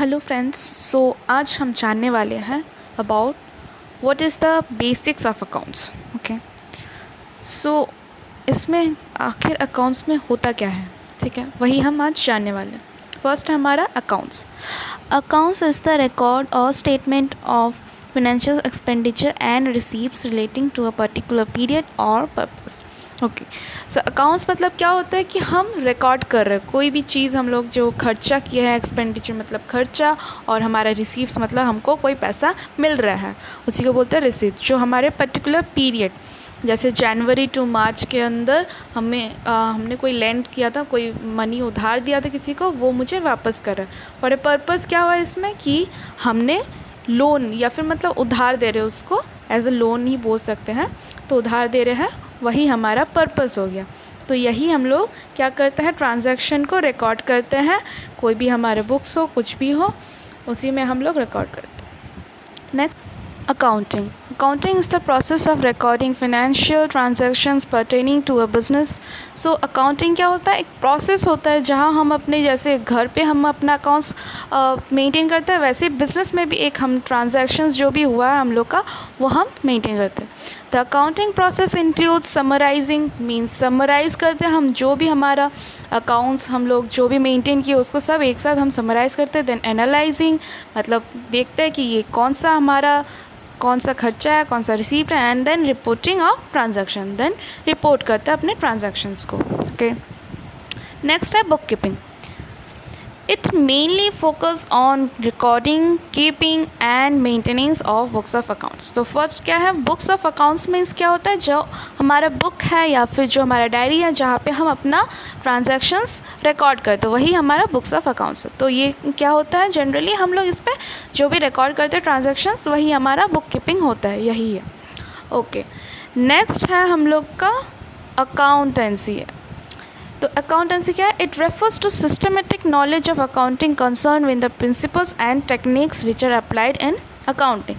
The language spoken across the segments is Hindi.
हेलो फ्रेंड्स, सो आज हम जानने वाले हैं about what is the basics of accounts. Okay, so इसमें आखिर अकाउंट्स में होता क्या है, ठीक है, वही हम आज जानने वाले हैं। फर्स्ट है हमारा accounts. Accounts is the record और statement of financial expenditure and receipts relating to a particular period or purpose। Okay, so accounts मतलब क्या होता है कि हम रिकॉर्ड कर रहे हैं कोई भी चीज़, हम लोग जो खर्चा किया है, एक्सपेंडिचर मतलब खर्चा, और हमारा रिसीव्स मतलब हमको कोई पैसा मिल रहा है, उसी को बोलते हैं रिसीप्ट। जो हमारे पर्टिकुलर पीरियड, जैसे जनवरी टू मार्च के अंदर हमने कोई लैंड किया था, कोई मनी उधार दिया था किसी को, वो मुझे वापस करा। फॉर ए पर्पज़ क्या हुआ इसमें कि हमने लोन या फिर मतलब उधार दे रहे हैं, उसको एज अ लोन ही बोल सकते हैं, तो उधार दे रहे हैं, वही हमारा पर्पस हो गया। तो यही हम लोग क्या करते हैं, ट्रांजैक्शन को रिकॉर्ड करते हैं। कोई भी हमारे बुक्स हो, कुछ भी हो, उसी में हम लोग रिकॉर्ड करते हैं। Next, accounting. Accounting is the process of recording financial transactions pertaining to a business. So accounting क्या होता है, एक प्रोसेस होता है जहाँ हम अपने, जैसे घर पे हम अपना अकाउंट्स मेंटेन करते हैं, वैसे बिजनेस में भी एक हम ट्रांजैक्शंस जो भी हुआ है हम लोग का, वो हम मेंटेन करते हैं। The accounting process includes summarising, means summarise करते हैं हम जो भी हमारा अकाउंट्स हम लोग जो भी मेंटेन किए उसको सब एक साथ हम समराइज़ करते हैं। देन एनालाइजिंग मतलब देखते हैं कि ये कौन सा खर्चा है, कौन सा रिसीप्ट है, and then reporting of transaction, then report करते हैं अपने ट्रांजैक्शंस को। ओके, नेक्स्ट है book keeping. It mainly focus on recording, keeping and maintenance of books of accounts। तो फर्स्ट क्या है, बुक्स ऑफ अकाउंट्स मीन्स क्या होता है, जो हमारा बुक है या फिर जो हमारा डायरी है जहाँ पे हम अपना ट्रांजैक्शंस रिकॉर्ड करते हैं, वही हमारा बुक्स ऑफ अकाउंट्स है। तो ये क्या होता है, जनरली हम लोग इस पर जो भी रिकॉर्ड करते हैं ट्रांजैक्शंस, वही हमारा बुक कीपिंग होता है, यही है। ओके, नेक्स्ट है हम लोग का अकाउंटेंसी है। तो अकाउंटेंसी क्या है, it refers to systematic knowledge of accounting concern with the principles and techniques which are applied in accounting.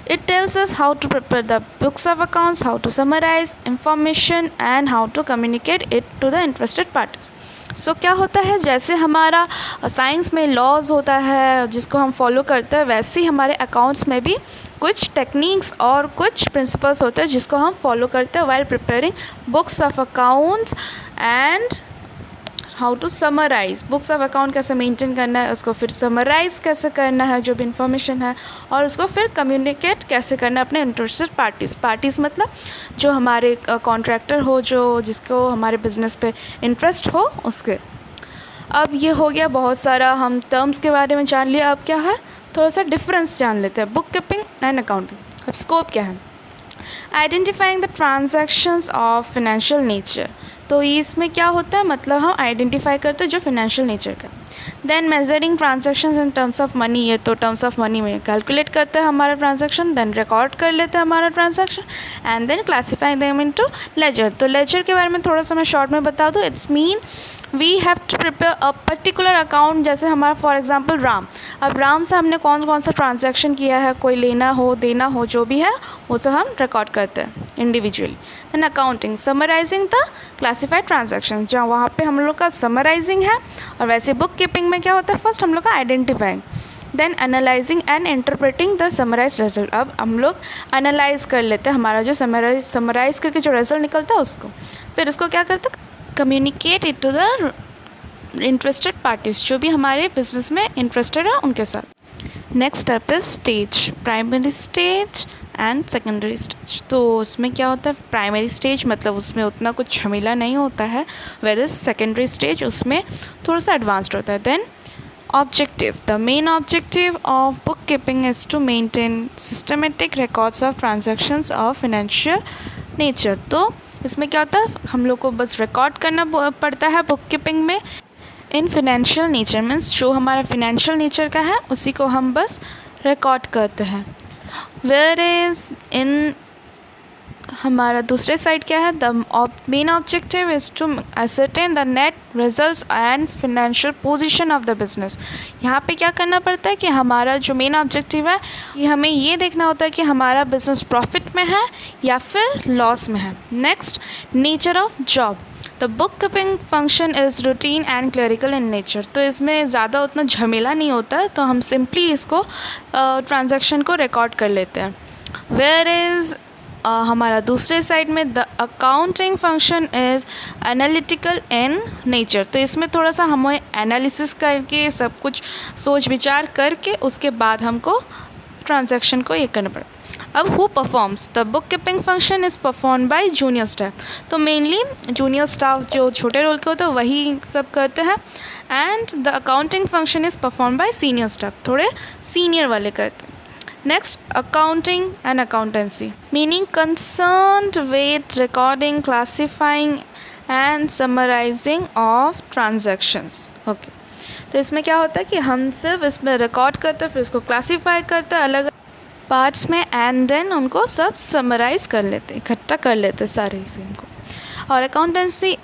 It tells us how to prepare the books of accounts, how to summarize information and how to communicate it to the interested parties। सो क्या होता है, जैसे हमारा साइंस में लॉज होता है जिसको हम फॉलो करते हैं, वैसे ही हमारे अकाउंट्स में भी कुछ टेक्निक्स और कुछ प्रिंसिपल्स होते हैं जिसको हम फॉलो करते हैं while preparing books of accounts and how to summarise. Books of account कैसे मेंटेन करना है, उसको फिर समराइज़ कैसे करना है जो भी इंफॉर्मेशन है, और उसको फिर कम्युनिकेट कैसे करना है अपने इंटरेस्टेड पार्टीज़ मतलब जो हमारे कॉन्ट्रैक्टर हो, जो जिसको हमारे बिज़नेस पे इंटरेस्ट हो उसके। अब ये हो गया बहुत सारा, हम टर्म्स के बारे में जान लिया। अब क्या है, थोड़ा सा डिफरेंस जान लेते हैं बुक कीपिंग एंड अकाउंटिंग। अब स्कोप क्या है, identifying the transactions of financial nature. तो इसमें क्या होता है, मतलब हम आइडेंटिफाई करते हैं जो फाइनेंशियल नेचर का। Then measuring transactions in terms of money, ये तो टर्म्स ऑफ मनी में कैलकुलेट करते हैं हमारा ट्रांजैक्शन, देन रिकॉर्ड कर लेते हैं हमारा transaction, and then classifying them into ledger. तो लेजर के बारे में थोड़ा सा मैं शॉर्ट में बता दूँ। It's mean we have to prepare a particular account. जैसे हमारा फॉर एग्जांपल राम, अब राम से हमने कौन कौन सा ट्रांजैक्शन किया है, कोई लेना हो देना हो जो भी है, वो सब हम रिकॉर्ड करते हैं individually. Then accounting, summarising the classified transaction, जहाँ वहाँ पे हम लोग का समराइजिंग है। और वैसे बुक कीपिंग में क्या होता है, फर्स्ट हम लोग का identifying, then analysing and interpreting the summarise result. अब हम लोग एनालाइज कर लेते हैं हमारा जो समराइज करके जो रिजल्ट निकलता है उसको, फिर उसको क्या करते हैं, communicate it to the interested parties, जो भी हमारे बिजनेस में इंटरेस्टेड है उनके साथ। Next step is stage, primary stage and secondary stage. तो उसमें क्या होता है, प्राइमरी स्टेज मतलब उसमें उतना कुछ झमेला नहीं होता है, वेयर इज सेकेंडरी स्टेज उसमें थोड़ा सा एडवांस्ड होता है। Then objective, the main objective of book keeping is to maintain systematic records of transactions of financial nature. तो इसमें क्या होता है, हम लोग को बस रिकॉर्ड करना पड़ता है बुक कीपिंग में इन फाइनेंशियल नेचर, मीन्स जो हमारा फाइनेंशियल नेचर का है उसी को हम बस रिकॉर्ड करते हैं। वेयर इज़ इन हमारा दूसरे साइड क्या है, the main objective is to ascertain the net results and financial position of the business. यहाँ पे क्या करना पड़ता है कि हमारा जो मेन ऑब्जेक्टिव है, कि हमें ये देखना होता है कि हमारा बिजनेस प्रॉफिट में है या फिर लॉस में है। Next, nature of job, the book keeping function is routine and clerical in nature. तो इसमें ज़्यादा उतना झमेला नहीं होता है, तो हम सिंपली इसको ट्रांजैक्शन को रिकॉर्ड कर लेते हैं। वेयर इज़ हमारा दूसरे साइड में the accounting function is analytical in nature. तो इसमें थोड़ा सा हमें एनालिसिस करके सब कुछ सोच विचार करके उसके बाद हमको ट्रांजैक्शन को ये करना पड़ेगा। अब who performs the book keeping function is perform by junior staff. तो मेनली जूनियर स्टाफ जो छोटे रोल के होते हैं वही सब करते हैं, and the accounting function is perform by senior staff, थोड़े सीनियर वाले करते हैं। Next, accounting and accountancy, meaning concerned with recording, classifying and summarizing of transactions. Okay. तो इसमें क्या होता है कि हम सिर्फ इसमें रिकॉर्ड करते हैं, फिर उसको क्लासीफाई करते हैं अलग पार्ट्स में, एंड देन उनको सब समराइज कर लेते हैं, इकट्ठा कर लेते हैं सारे इसे हमको। और accountancy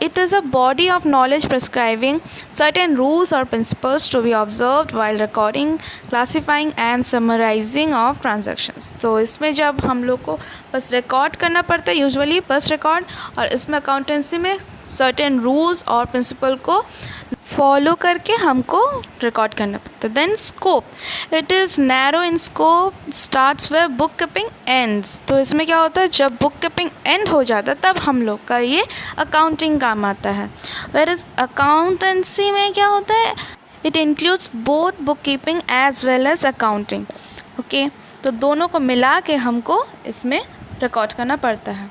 it is a body of knowledge prescribing certain rules or principles to be observed while recording, classifying and summarizing of transactions. तो इसमें जब हम लोग को बस रिकॉर्ड करना पड़ता है, यूजुअली बस रिकॉर्ड, और इसमें अकाउंटेंसी में सर्टेन रूल्स और प्रिंसिपल को फॉलो करके हमको रिकॉर्ड करना पड़ता है। Then scope, it is narrow in scope, starts where book keeping ends. तो इसमें क्या होता है, जब बुक कीपिंग एंड हो जाता है तब हम लोग का ये अकाउंटिंग काम आता है। वेयर इज अकाउंटेंसी में क्या होता है, it includes both book keeping as well as accounting. Okay, तो दोनों को मिला के हमको इसमें रिकॉर्ड करना पड़ता है।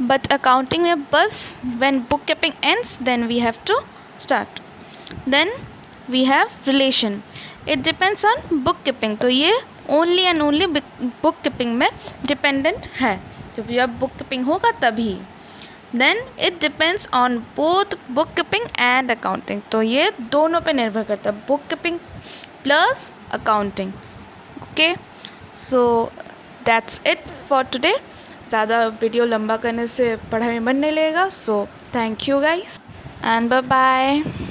बट अकाउंटिंग में बस when book keeping ends then we have to start. Then we have relation. It depends on book keeping. तो ये only and only book keeping में dependent है, जब जब book keeping होगा तभी। Then it depends on both book keeping and accounting. तो ये दोनों पे निर्भर करता है, book keeping plus accounting. Okay, so that's it for today. ज़्यादा वीडियो लंबा करने से पढ़ाई में मन नहीं लगेगा, so thank you guys and bye bye.